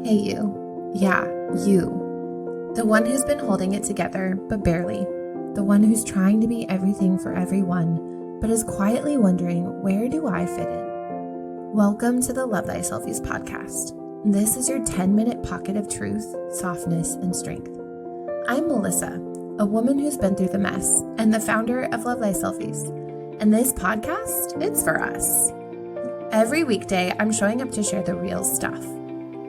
Hey you. Yeah, you. The one who's been holding it together, but barely. The one who's trying to be everything for everyone, but is quietly wondering, where do I fit in? Welcome to the LoveThySelfies podcast. This is your 10-minute pocket of truth, softness, and strength. I'm Melissa, a woman who's been through the mess, and the founder of LoveThySelfies. And this podcast, it's for us. Every weekday, I'm showing up to share the real stuff.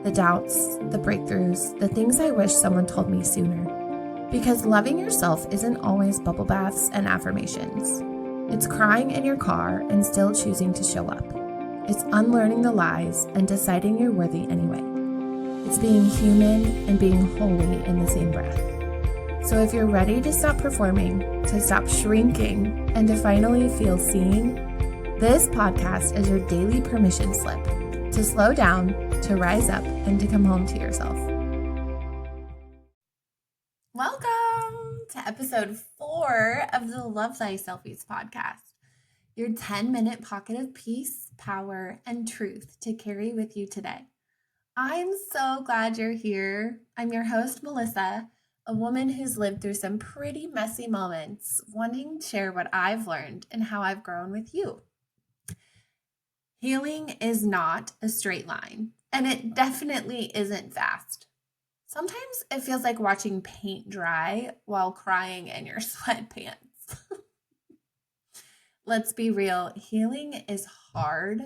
The doubts, the breakthroughs, the things I wish someone told me sooner. Because loving yourself isn't always bubble baths and affirmations. It's crying in your car and still choosing to show up. It's unlearning the lies and deciding you're worthy anyway. It's being human and being holy in the same breath. So if you're ready to stop performing, to stop shrinking, and to finally feel seen, this podcast is your daily permission slip to slow down, to rise up, and to come home to yourself. Welcome to episode 4 of the LoveThySelfies podcast, your 10-minute pocket of peace, power, and truth to carry with you today. I'm so glad you're here. I'm your host, Melissa, a woman who's lived through some pretty messy moments, wanting to share what I've learned and how I've grown with you. Healing is not a straight line, and it definitely isn't fast. Sometimes it feels like watching paint dry while crying in your sweatpants. Let's be real, healing is hard,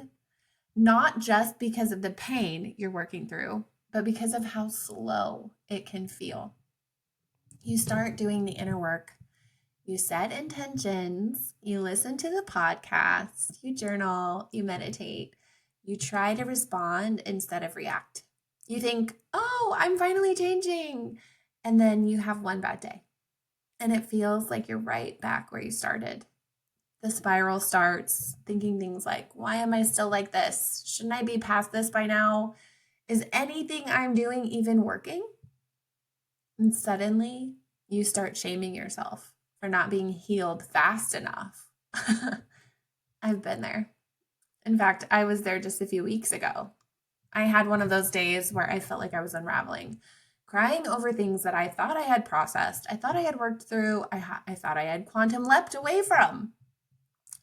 not just because of the pain you're working through, but because of how slow it can feel. You start doing the inner work. You set intentions, you listen to the podcast, you journal, you meditate, you try to respond instead of react. You think, oh, I'm finally changing. And then you have one bad day. And it feels like you're right back where you started. The spiral starts, thinking things like, why am I still like this? Shouldn't I be past this by now? Is anything I'm doing even working? And suddenly you start shaming yourself for not being healed fast enough. I've been there. In fact, I was there just a few weeks ago. I had one of those days where I felt like I was unraveling, crying over things that I thought I had processed, I thought I had worked through, I thought I had quantum leapt away from,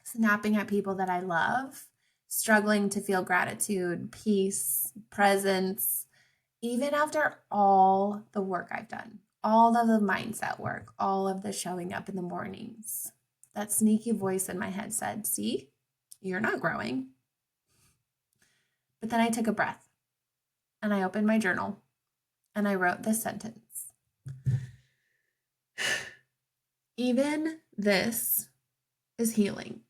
snapping at people that I love, struggling to feel gratitude, peace, presence, even after all the work I've done. All of the mindset work, all of the showing up in the mornings. That sneaky voice in my head said, see, you're not growing. But then I took a breath and I opened my journal and I wrote this sentence. Even this is healing.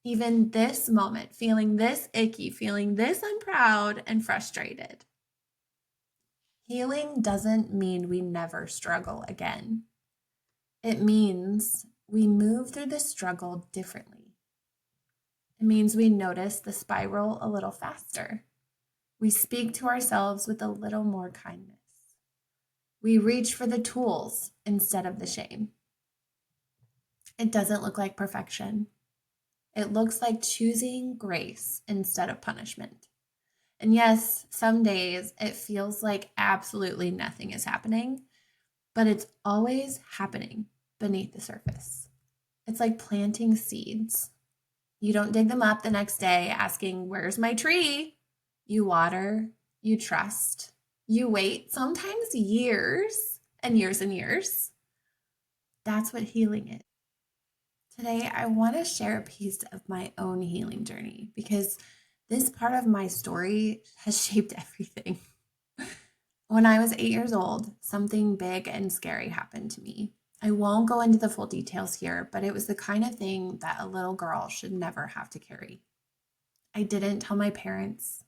Even this moment, feeling this icky, feeling this unproud and frustrated. Healing doesn't mean we never struggle again. It means we move through the struggle differently. It means we notice the spiral a little faster. We speak to ourselves with a little more kindness. We reach for the tools instead of the shame. It doesn't look like perfection. It looks like choosing grace instead of punishment. And yes, some days it feels like absolutely nothing is happening, but it's always happening beneath the surface. It's like planting seeds. You don't dig them up the next day asking, where's my tree? You water, you trust, you wait, sometimes years and years and years. That's what healing is. Today, I want to share a piece of my own healing journey because this part of my story has shaped everything. When I was 8 years old, something big and scary happened to me. I won't go into the full details here, but it was the kind of thing that a little girl should never have to carry. I didn't tell my parents.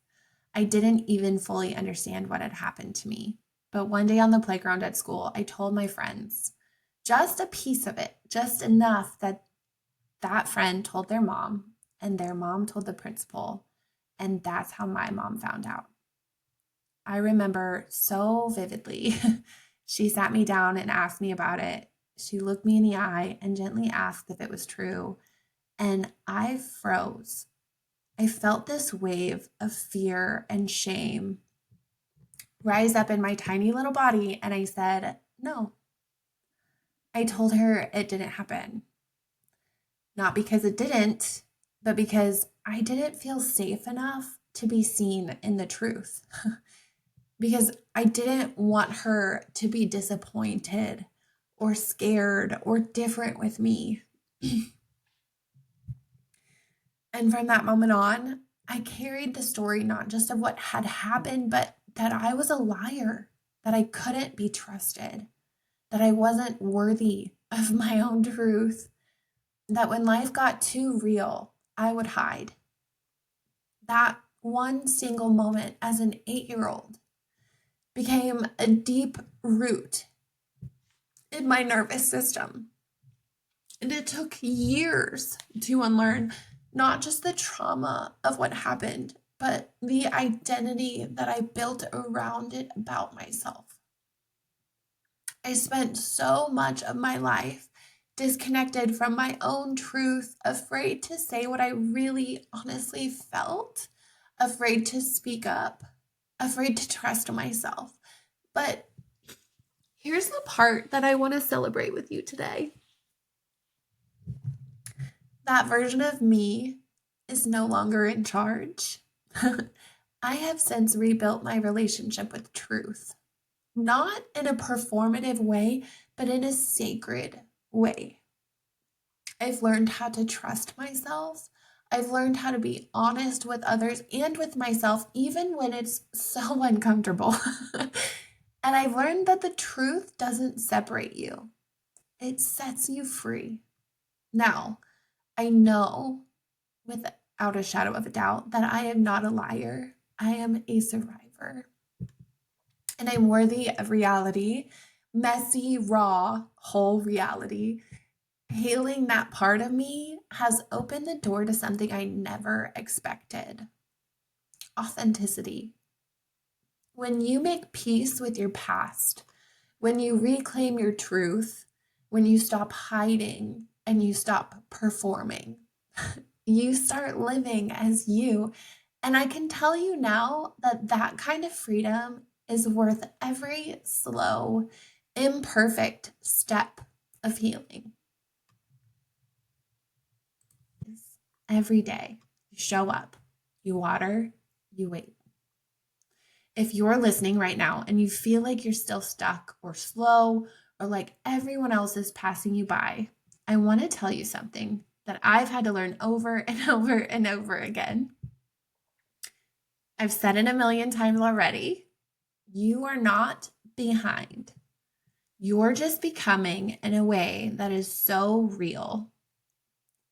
I didn't even fully understand what had happened to me. But one day on the playground at school, I told my friends just a piece of it, just enough that that friend told their mom, and their mom told the principal, and that's how my mom found out. I remember so vividly. She sat me down and asked me about it. She looked me in the eye and gently asked if it was true, and I froze. I felt this wave of fear and shame rise up in my tiny little body and I said, no. I told her it didn't happen. Not because it didn't, but because I didn't feel safe enough to be seen in the truth. Because I didn't want her to be disappointed or scared or different with me. And from that moment on, I carried the story not just of what had happened, but that I was a liar, that I couldn't be trusted, that I wasn't worthy of my own truth, that when life got too real, I would hide. That one single moment as an 8-year-old became a deep root in my nervous system. And it took years to unlearn not just the trauma of what happened, but the identity that I built around it about myself. I spent so much of my life disconnected from my own truth, afraid to say what I really honestly felt, afraid to speak up, afraid to trust myself. But here's the part that I want to celebrate with you today. That version of me is no longer in charge. I have since rebuilt my relationship with truth, not in a performative way, but in a sacred way. I've learned how to trust myself. I've learned how to be honest with others and with myself, even when it's so uncomfortable. And I've learned that the truth doesn't separate you, it sets you free. Now, I know without a shadow of a doubt that I am not a liar. I am a survivor. And I'm worthy of reality, messy, raw, whole reality. Healing that part of me has opened the door to something I never expected: authenticity. When you make peace with your past, when you reclaim your truth, when you stop hiding and you stop performing, you start living as you. And I can tell you now that that kind of freedom is worth every slow, imperfect step of healing. Every day, you show up, you water, you wait. If you're listening right now and you feel like you're still stuck or slow or like everyone else is passing you by, I want to tell you something that I've had to learn over and over and over again. I've said it a million times already. You are not behind. You're just becoming in a way that is so real.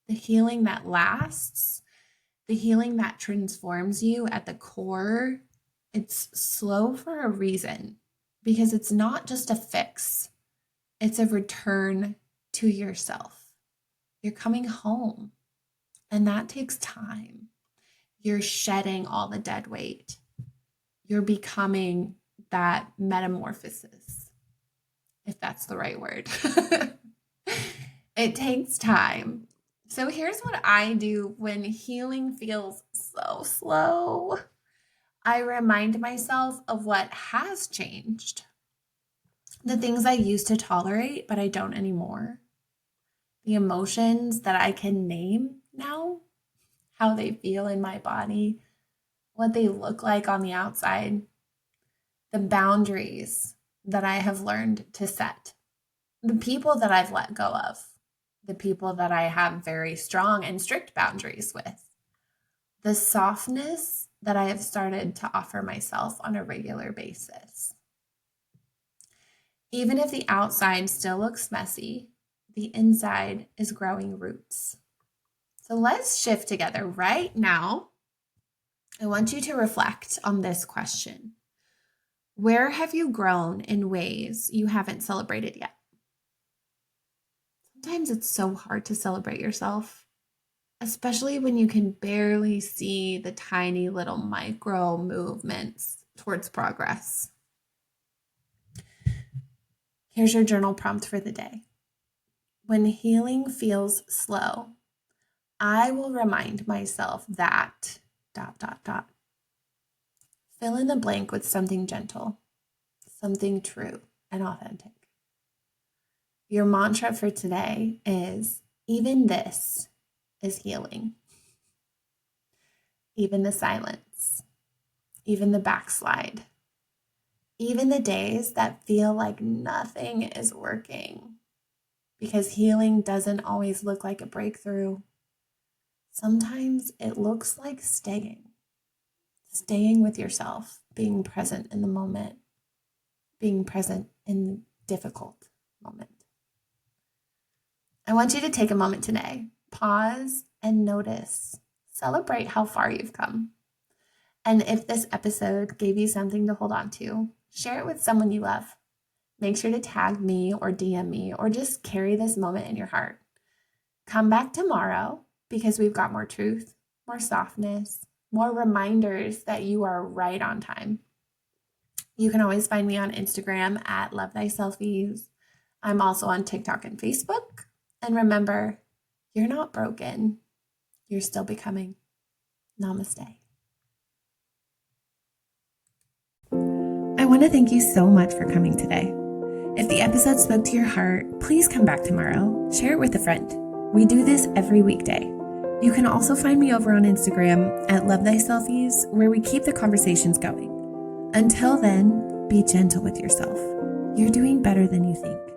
The healing that lasts, the healing that transforms you at the core, it's slow for a reason, because it's not just a fix. It's a return to yourself. You're coming home, and that takes time. You're shedding all the dead weight. You're becoming that metamorphosis, if that's the right word. It takes time. So here's what I do when healing feels so slow. I remind myself of what has changed, the things I used to tolerate, but I don't anymore, the emotions that I can name now, how they feel in my body, what they look like on the outside, the boundaries that I have learned to set, the people that I've let go of, the people that I have very strong and strict boundaries with, the softness that I have started to offer myself on a regular basis. Even if the outside still looks messy, the inside is growing roots. So let's shift together right now. I want you to reflect on this question. Where have you grown in ways you haven't celebrated yet? Sometimes it's so hard to celebrate yourself, especially when you can barely see the tiny little micro movements towards progress. Here's your journal prompt for the day. When healing feels slow, I will remind myself that ... Fill in the blank with something gentle. something true and authentic. Your mantra for today is, even this is healing. Even the silence, even the backslide, even the days that feel like nothing is working. Because healing doesn't always look like a breakthrough. Sometimes it looks like staying with yourself, being present in the moment, being present in the difficult moment. I want you to take a moment today, pause and notice, celebrate how far you've come. And if this episode gave you something to hold on to, share it with someone you love. Make sure to tag me or DM me or just carry this moment in your heart. Come back tomorrow because we've got more truth, more softness, more reminders that you are right on time. You can always find me on Instagram at LoveThySelfies. I'm also on TikTok and Facebook. And remember, you're not broken. You're still becoming. Namaste. I want to thank you so much for coming today. If the episode spoke to your heart, please come back tomorrow. Share it with a friend. We do this every weekday. You can also find me over on Instagram at LoveThySelfies, where we keep the conversations going. Until then, be gentle with yourself. You're doing better than you think.